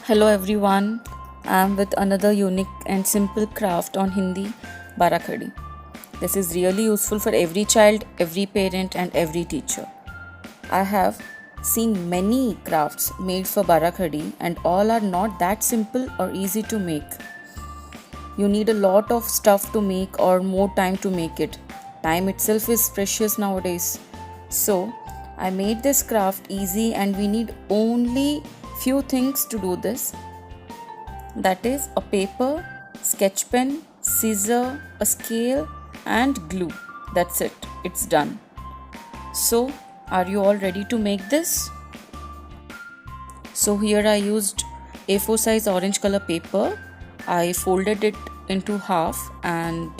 Hello everyone, I am with another unique and simple craft on Hindi Barakhadi. This is really useful for every child, every parent and every teacher. I have seen many crafts made for Barakhadi and all are not that simple or easy to make. You need a lot of stuff to make or more time to make it. Time itself is precious nowadays. So, I made this craft easy and we need only few things to do this. That is a paper, sketch pen, scissor, a scale and glue. That's it. It's done. So, are you all ready to make this? So here I used A4 size orange color paper. I folded it into half and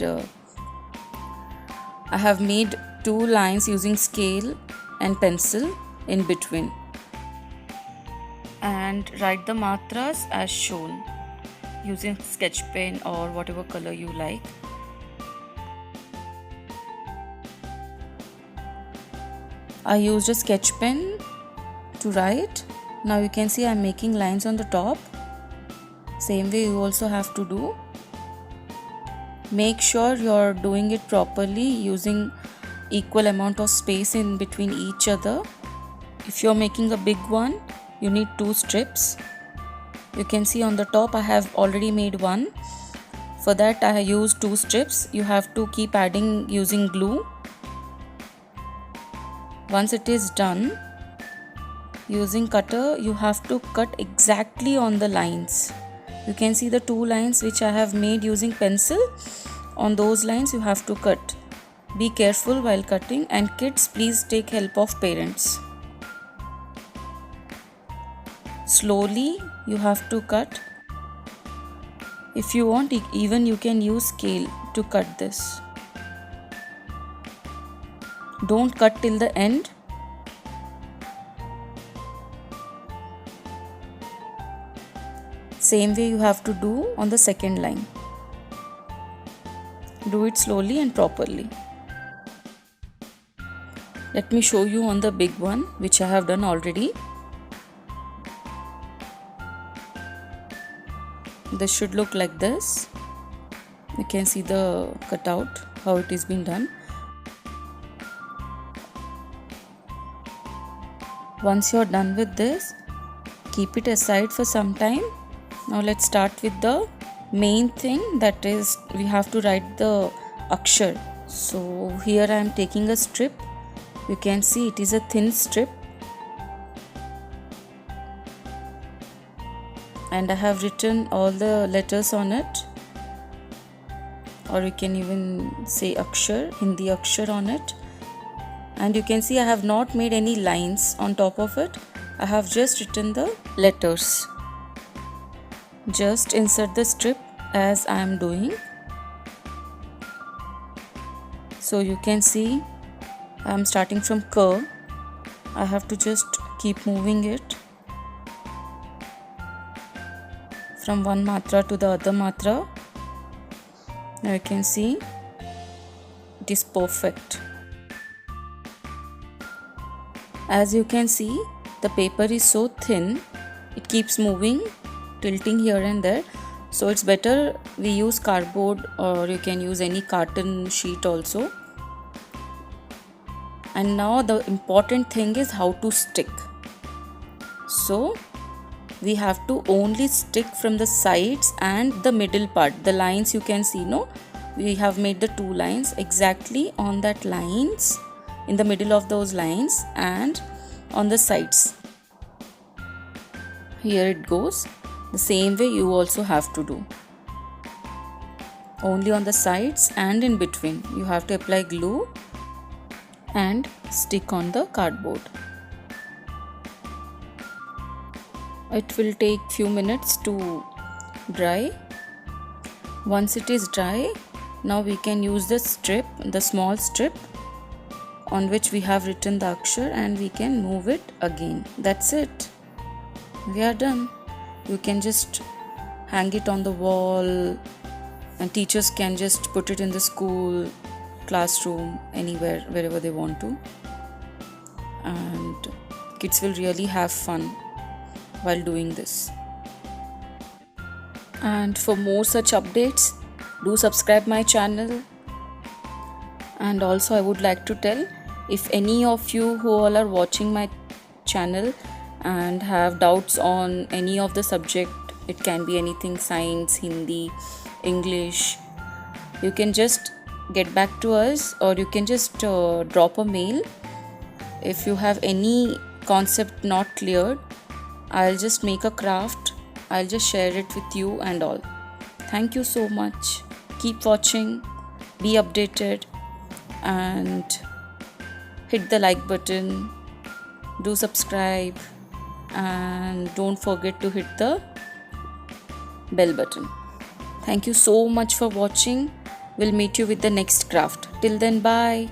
I have made two lines using scale and pencil in between and write the matras as shown using sketch pen or whatever color you like. I used a sketch pen to write. Now you can see I am making lines on the top. Same way you also have to do. Make sure you are doing it properly using equal amount of space in between each other. If you are making a big one, you need 2 strips. You can see on the top I have already made one. For that I have used 2 strips. You have to keep adding using glue. Once it is done, using cutter you have to cut exactly on the lines. You can see the 2 lines which I have made using pencil. On those lines you have to cut. Be careful while cutting, and kids, please take help of parents. Slowly you have to cut. If you want, even you can use scale to cut this. Don't cut till the end. Same way you have to do on the second line. Do it slowly and properly. Let me show you on the big one which I have done already. This should look like this. You can see the cutout, how it is being done. Once you are done with this, keep it aside for some time. Now let's start with the main thing, that is we have to write the akshar. So here I am taking a strip. You can see it is a thin strip and I have written all the letters on it, or you can even say akshar, Hindi akshar on it. And you can see I have not made any lines on top of it. I have just written the letters. Just insert the strip as I am doing. So you can see I am starting from K. I have to just keep moving it from one matra to the other matra. Now you can see it is perfect. As you can see, the paper is so thin, it keeps moving, tilting here and there. So it's better we use cardboard, or you can use any carton sheet also. And now the important thing is how to stick. So we have to only stick from the sides and the middle part. The lines you can see, no? We have made the 2 lines exactly on that lines, in the middle of those lines and on the sides. Here it goes. The same way you also have to do. Only on the sides and in between you have to apply glue and stick on the cardboard. It will take few minutes to dry. Once it is dry, now we can use the strip, the small strip on which we have written the akshar, and we can move it again. That's it. We are done. You can just hang it on the wall, and teachers can just put it in the school, classroom, anywhere, wherever they want to. And kids will really have fun while doing this. And for more such updates, do subscribe my channel. And also I would like to tell, if any of you who all are watching my channel and have doubts on any of the subject, it can be anything, science, Hindi, English, you can just get back to us, or you can just drop a mail. If you have any concept not cleared, I'll just make a craft, I'll just share it with you and all. Thank you so much. Keep watching, be updated, and hit the like button, do subscribe, and don't forget to hit the bell button. Thank you so much for watching. We'll meet you with the next craft. Till then, bye.